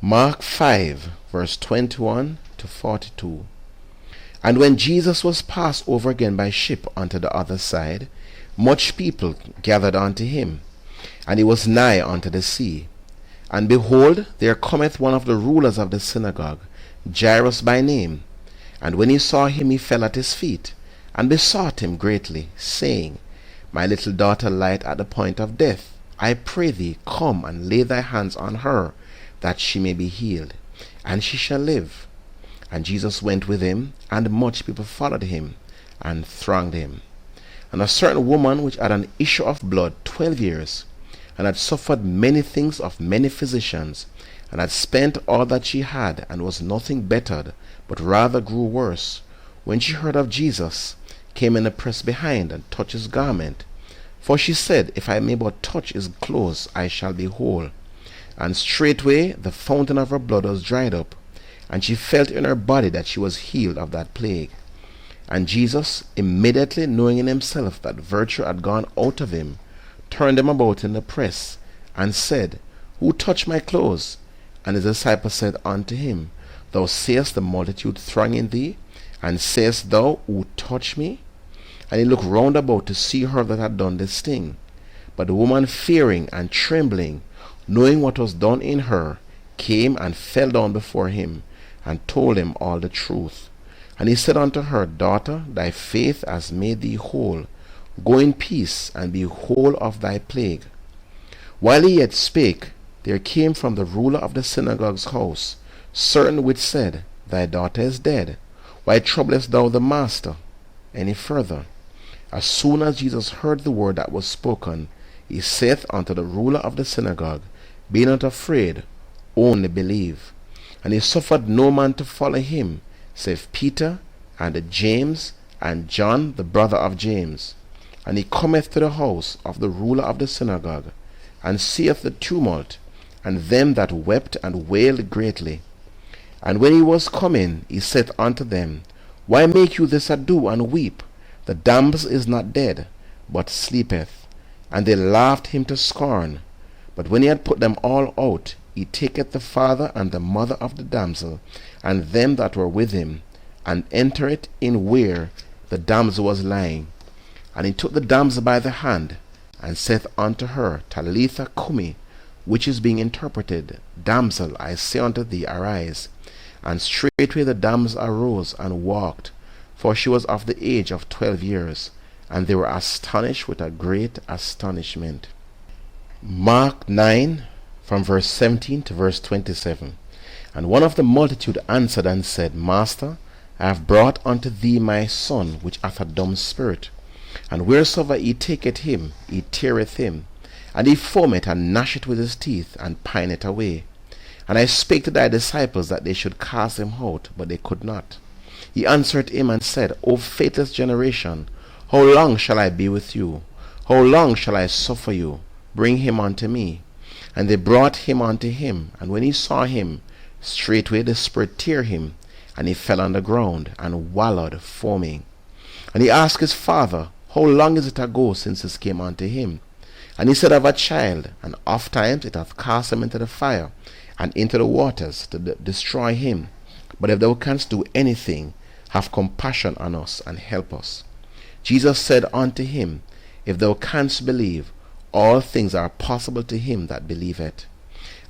Mark 5, verse 21 to 42. And when Jesus was passed over again by ship unto the other side, much people gathered unto him, and he was nigh unto the sea. And behold, there cometh one of the rulers of the synagogue, Jairus by name. And when he saw him, he fell at his feet, and besought him greatly, saying, My little daughter lieth at the point of death. I pray thee, come and lay thy hands on her, that she may be healed, and she shall live. And Jesus went with him, and much people followed him, and thronged him. And a certain woman which had an issue of blood 12 years, and had suffered many things of many physicians, and had spent all that she had, and was nothing bettered, but rather grew worse, when she heard of Jesus, came in a press behind, and touched his garment. For she said, If I may but touch his clothes, I shall be whole. And straightway the fountain of her blood was dried up, and she felt in her body that she was healed of that plague. And Jesus, immediately knowing in himself that virtue had gone out of him, turned him about in the press, and said, Who touched my clothes? And his disciples said unto him, Thou seest the multitude thronging thee, and sayest thou, Who touched me? And he looked round about to see her that had done this thing. But the woman, fearing and trembling, knowing what was done in her, came and fell down before him, and told him all the truth. And he said unto her, Daughter, thy faith has made thee whole. Go in peace, and be whole of thy plague. While he yet spake, there came from the ruler of the synagogue's house certain which said, Thy daughter is dead. Why troublest thou the master any further? As soon as Jesus heard the word that was spoken, he saith unto the ruler of the synagogue, Be not afraid, only believe. And he suffered no man to follow him, save Peter, and James, and John the brother of James. And he cometh to the house of the ruler of the synagogue, and seeth the tumult, and them that wept and wailed greatly. And when he was come in, he said unto them, Why make you this ado, and weep? The damsel is not dead, but sleepeth. And they laughed him to scorn. But when he had put them all out, he taketh the father and the mother of the damsel, and them that were with him, and entereth in where the damsel was lying. And he took the damsel by the hand, and saith unto her, Talitha cumi, which is being interpreted, Damsel, I say unto thee, arise. And straightway the damsel arose and walked, for she was of the age of 12 years, and they were astonished with a great astonishment. Mark 9, from verse 17 to verse 27. And one of the multitude answered and said, Master, I have brought unto thee my son, which hath a dumb spirit. And wheresoever he taketh him, he teareth him, and he foameth and gnasheth with his teeth, and pineth away. And I spake to thy disciples that they should cast him out, but they could not. He answered him and said, O faithless generation, how long shall I be with you? How long shall I suffer you? Bring him unto me. And they brought him unto him, and when he saw him, straightway the spirit tear him, and he fell on the ground, and wallowed, foaming. And he asked his father, How long is it ago since this came unto him? And he said, Of a child, and oft times it hath cast him into the fire, and into the waters, to destroy him. But if thou canst do anything, have compassion on us, and help us. Jesus said unto him, If thou canst believe, all things are possible to him that believeth.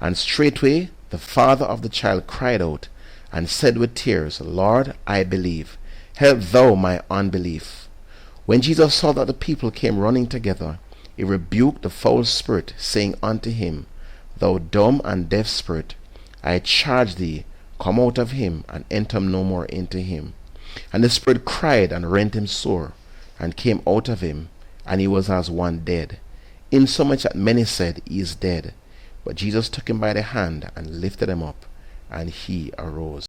And straightway the father of the child cried out, and said with tears, Lord, I believe. Help thou my unbelief. When Jesus saw that the people came running together, he rebuked the foul spirit, saying unto him, Thou dumb and deaf spirit, I charge thee, come out of him, and enter no more into him. And the spirit cried and rent him sore, and came out of him, and he was as one dead, insomuch that many said, He is dead. But Jesus took him by the hand, and lifted him up, and he arose.